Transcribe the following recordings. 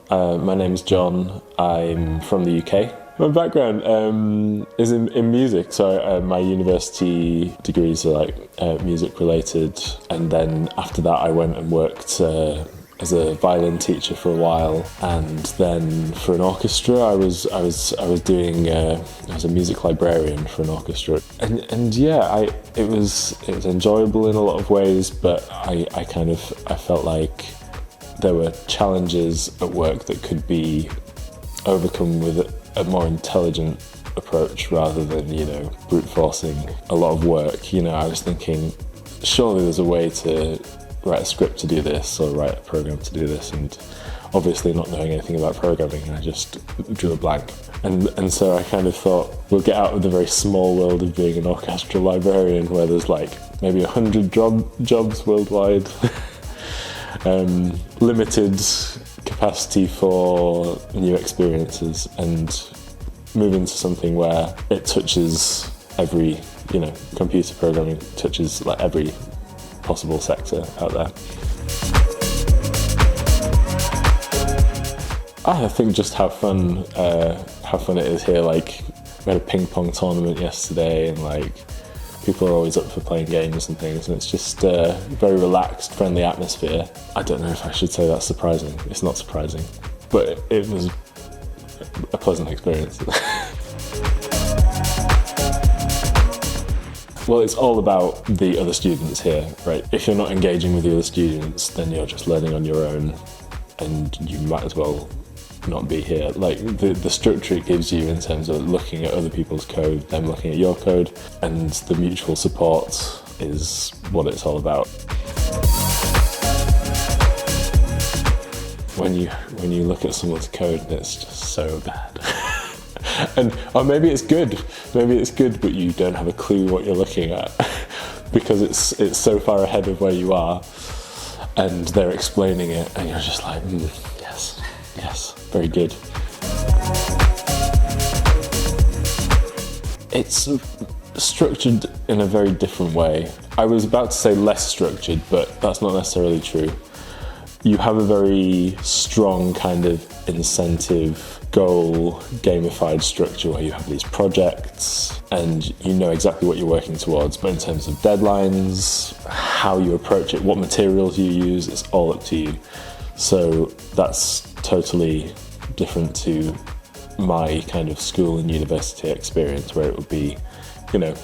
My name's John. I'm from the UK. My background is in music, so my university degrees are like music related, and then after that I went and worked as a violin teacher for a while, and then for an orchestra I was doing I was a music librarian for an orchestra, and yeah, it was enjoyable in a lot of ways, but I felt like there were challenges at work that could be overcome with a more intelligent approach rather than, brute forcing a lot of work. I was thinking, surely there's a way to write a script to do this or write a program to do this, and obviously not knowing anything about programming, I just drew a blank. And so I kind of thought, we'll get out of the very small world of being an orchestral librarian where there's like maybe 100 jobs worldwide. Limited capacity for new experiences, and move into something where it touches every, computer programming touches like every possible sector out there. I think just how fun it is here. Like, we had a ping pong tournament yesterday, and like people are always up for playing games and things, and it's just a very relaxed, friendly atmosphere. I don't know if I should say that's surprising. It's not surprising, but it was a pleasant experience. Well, it's all about the other students here, right? If you're not engaging with the other students, then you're just learning on your own, and you might as well not be here. Like, the structure it gives you in terms of looking at other people's code, them looking at your code, and the mutual support is what it's all about. When you look at someone's code and it's just so bad. Or maybe it's good, but you don't have a clue what you're looking at because it's so far ahead of where you are, and they're explaining it and you're just like, yes, very good. It's structured in a very different way. I was about to say less structured, but that's not necessarily true. You have a very strong kind of incentive, goal, gamified structure where you have these projects and you know exactly what you're working towards, but in terms of deadlines, how you approach it, what materials you use, it's all up to you. So that's totally different to my kind of school and university experience, where it would be,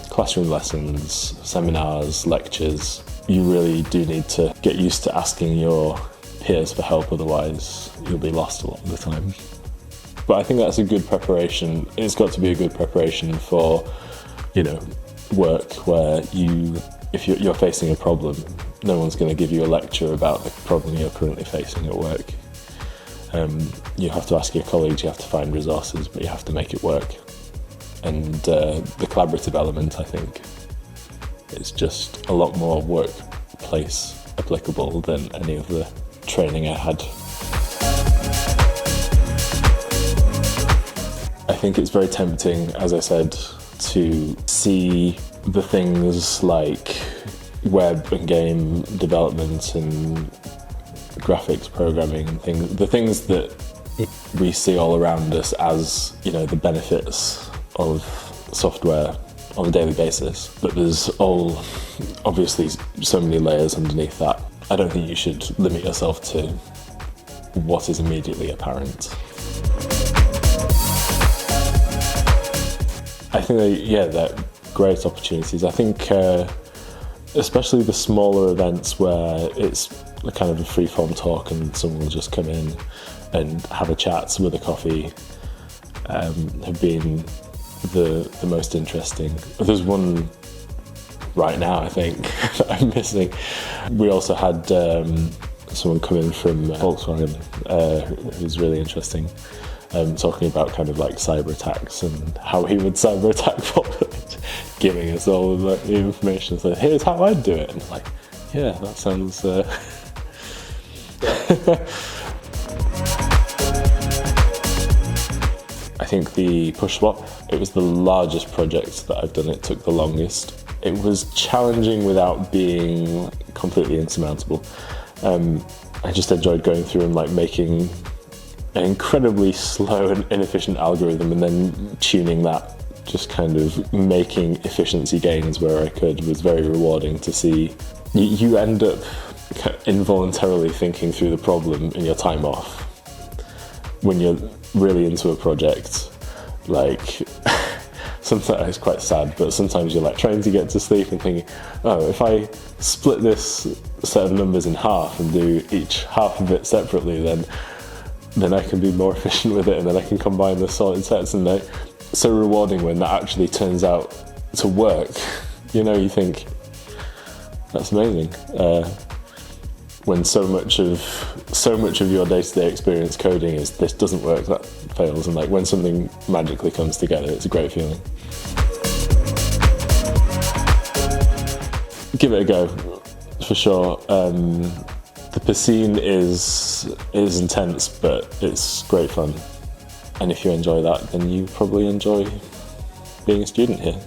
classroom lessons, seminars, lectures. You really do need to get used to asking your peers for help, otherwise you'll be lost a lot of the time. But I think that's a good preparation. It's got to be a good preparation for, work where if you're facing a problem, no one's going to give you a lecture about the problem you're currently facing at work. You have to ask your colleagues, you have to find resources, but you have to make it work. And the collaborative element, I think, is just a lot more workplace applicable than any of the training I had. I think it's very tempting, as I said, to see the things like web and game development and graphics programming and things, the things that we see all around us as, the benefits of software on a daily basis. But there's obviously so many layers underneath that. I don't think you should limit yourself to what is immediately apparent. I think they're great opportunities. I think especially the smaller events where it's a kind of a free-form talk and someone will just come in and have a chat with a coffee, have been the most interesting. There's one right now, I think, that I'm missing. We also had someone come in from Volkswagen who's really interesting, talking about kind of like cyber attacks and how he would cyber attack populations, giving us all of the information. So here's how I'd do it. And like, yeah, that sounds... I think the push swap, it was the largest project that I've done. It took the longest. It was challenging without being completely insurmountable. I just enjoyed going through and like making an incredibly slow and inefficient algorithm and then tuning that, just kind of making efficiency gains where I could, was very rewarding to see. You end up involuntarily thinking through the problem in your time off when you're really into a project. Like, sometimes it's quite sad, but sometimes you're like trying to get to sleep and thinking, oh, if I split this set of numbers in half and do each half of it separately, then I can be more efficient with it, and then I can combine the sorted sets. And it's so rewarding when that actually turns out to work. You know, you think, that's amazing. When so much of your day-to-day experience coding is this doesn't work, that fails, and like when something magically comes together, it's a great feeling. Give it a go, for sure. The piscine is intense, but it's great fun. And if you enjoy that, then you probably enjoy being a student here.